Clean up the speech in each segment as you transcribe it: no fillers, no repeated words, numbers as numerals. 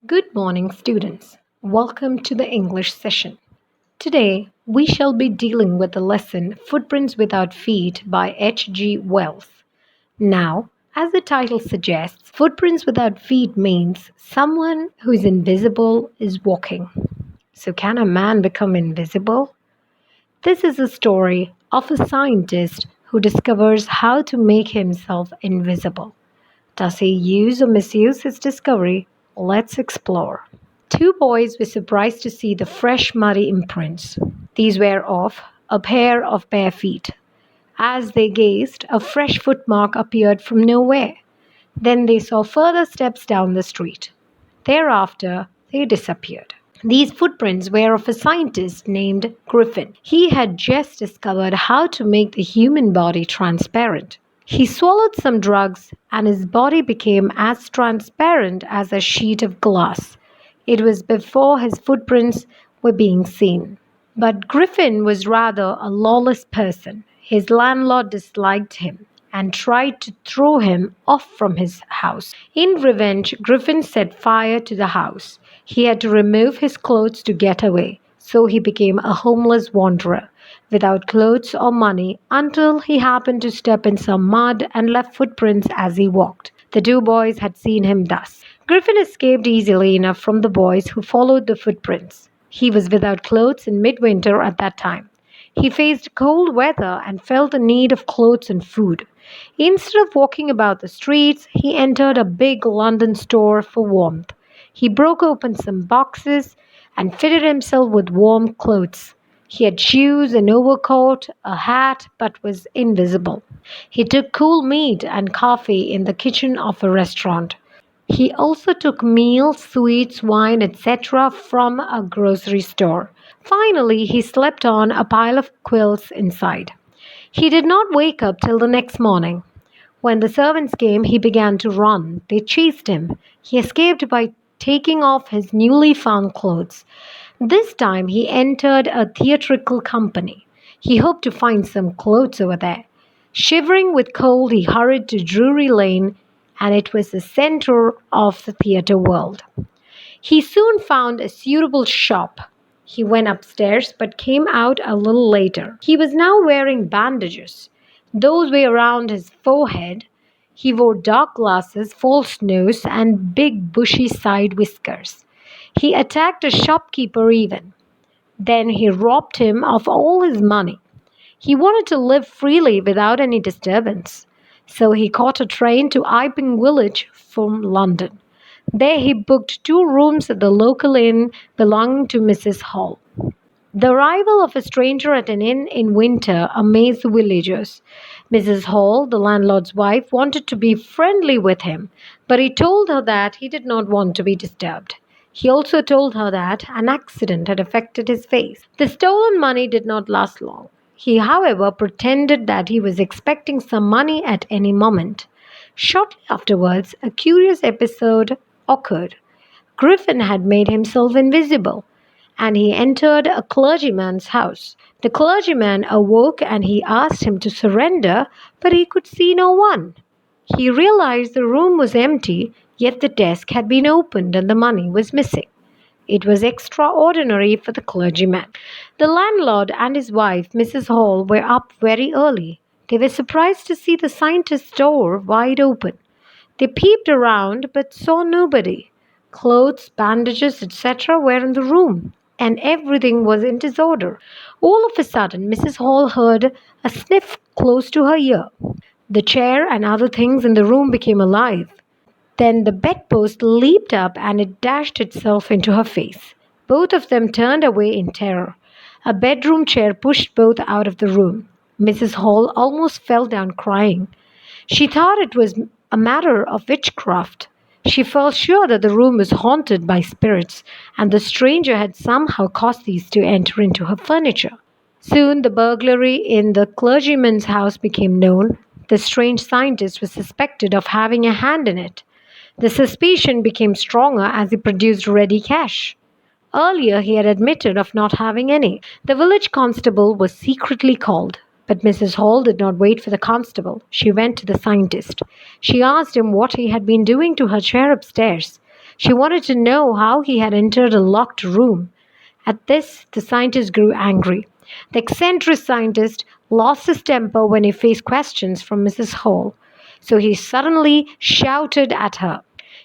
Good morning, students. Welcome to the English session. Today, we shall be dealing with the lesson Footprints Without Feet by H.G. Wells. Now, as the title suggests, footprints without feet means someone who is invisible is walking. So, can a man become invisible? This is a story of a scientist who discovers how to make himself invisible. Does he use or misuse his discovery? Let's explore. Two boys were surprised to see the fresh muddy imprints. These were of a pair of bare feet. As they gazed, a fresh footmark appeared from nowhere. Then they saw further steps down the street. Thereafter, they disappeared. These footprints were of a scientist named Griffin. He had just discovered how to make the human body transparent. He swallowed some drugs and his body became as transparent as a sheet of glass. It was before his footprints were being seen. But Griffin was rather a lawless person. His landlord disliked him and tried to throw him off from his house. In revenge, Griffin set fire to the house. He had to remove his clothes to get away, so he became a homeless wanderer, without clothes or money, until he happened to step in some mud and left footprints as he walked. The two boys had seen him thus. Griffin escaped easily enough from the boys who followed the footprints. He was without clothes in midwinter at that time. He faced cold weather and felt the need of clothes and food. Instead of walking about the streets, he entered a big London store for warmth. He broke open some boxes and fitted himself with warm clothes. He had shoes, an overcoat, a hat, but was invisible. He took cool meat and coffee in the kitchen of a restaurant. He also took meals, sweets, wine, etc. from a grocery store. Finally, he slept on a pile of quilts inside. He did not wake up till the next morning. When the servants came, he began to run. They chased him. He escaped by taking off his newly found clothes. This time he entered a theatrical company. He hoped to find some clothes over there. Shivering with cold, he hurried to Drury Lane, and it was the center of the theater world. He soon found a suitable shop. He went upstairs but came out a little later. He was now wearing bandages. Those were around his forehead. He wore dark glasses, false nose, and big bushy side whiskers. He attacked a shopkeeper even. Then he robbed him of all his money. He wanted to live freely without any disturbance. So he caught a train to Iping village from London. There he booked 2 rooms at the local inn belonging to Mrs. Hall. The arrival of a stranger at an inn in winter amazed the villagers. Mrs. Hall, the landlord's wife, wanted to be friendly with him, but he told her that he did not want to be disturbed. He also told her that an accident had affected his face. The stolen money did not last long. He, however, pretended that he was expecting some money at any moment. Shortly afterwards, a curious episode occurred. Griffin had made himself invisible, and he entered a clergyman's house. The clergyman awoke and he asked him to surrender, but he could see no one. He realized the room was empty, yet the desk had been opened and the money was missing. It was extraordinary for the clergyman. The landlord and his wife, Mrs. Hall, were up very early. They were surprised to see the scientist's door wide open. They peeped around but saw nobody. Clothes, bandages, etc. were in the room, and everything was in disorder. All of a sudden, Mrs. Hall heard a sniff close to her ear. The chair and other things in the room became alive. Then the bedpost leaped up and it dashed itself into her face. Both of them turned away in terror. A bedroom chair pushed both out of the room. Mrs. Hall almost fell down crying. She thought it was a matter of witchcraft. She felt sure that the room was haunted by spirits, and the stranger had somehow caused these to enter into her furniture. Soon the burglary in the clergyman's house became known. The strange scientist was suspected of having a hand in it. The suspicion became stronger as he produced ready cash. Earlier, he had admitted of not having any. The village constable was secretly called. But Mrs. Hall did not wait for the constable. She went to the scientist. She asked him what he had been doing to her chair upstairs. She wanted to know how he had entered a locked room. At this, the scientist grew angry. The eccentric scientist lost his temper when he faced questions from Mrs. Hall, so he suddenly shouted at her.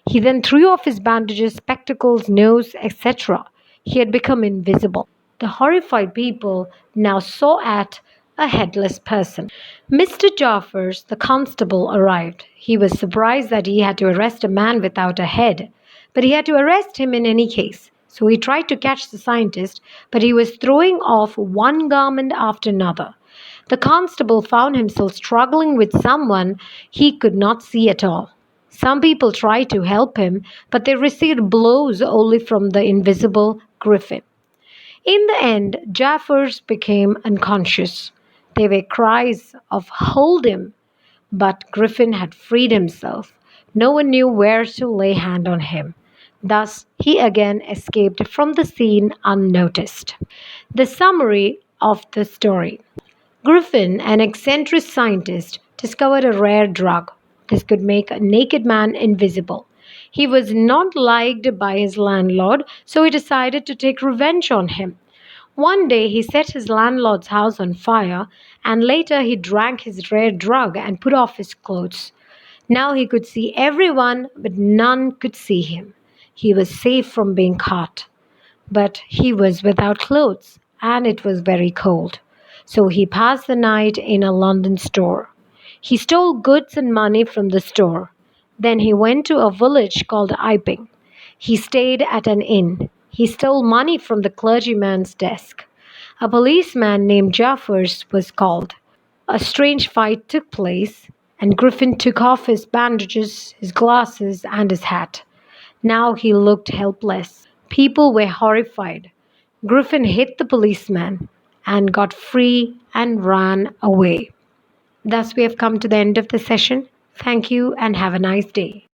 He then threw off his bandages, spectacles, nose, etc. He had become invisible. The horrified people now saw at a headless person. Mr. Jaffers, the constable, arrived. He was surprised that he had to arrest a man without a head, but he had to arrest him in any case. So he tried to catch the scientist, but he was throwing off one garment after another. The constable found himself struggling with someone he could not see at all. Some people tried to help him, but they received blows only from the invisible Griffin. In the end, Jaffers became unconscious. There were cries of "Hold him!" But Griffin had freed himself. No one knew where to lay hand on him. Thus, he again escaped from the scene unnoticed. The summary of the story: Griffin, an eccentric scientist, discovered a rare drug. This could make a naked man invisible. He was not liked by his landlord, so he decided to take revenge on him. One day he set his landlord's house on fire, and later he drank his rare drug and put off his clothes. Now he could see everyone, but none could see him. He was safe from being caught. But he was without clothes, and it was very cold. So he passed the night in a London store. He stole goods and money from the store. Then he went to a village called Iping. He stayed at an inn. He stole money from the clergyman's desk. A policeman named Jaffers was called. A strange fight took place, and Griffin took off his bandages, his glasses, and his hat. Now he looked helpless. People were horrified. Griffin hit the policeman and got free and ran away. Thus, we have come to the end of the session. Thank you and have a nice day.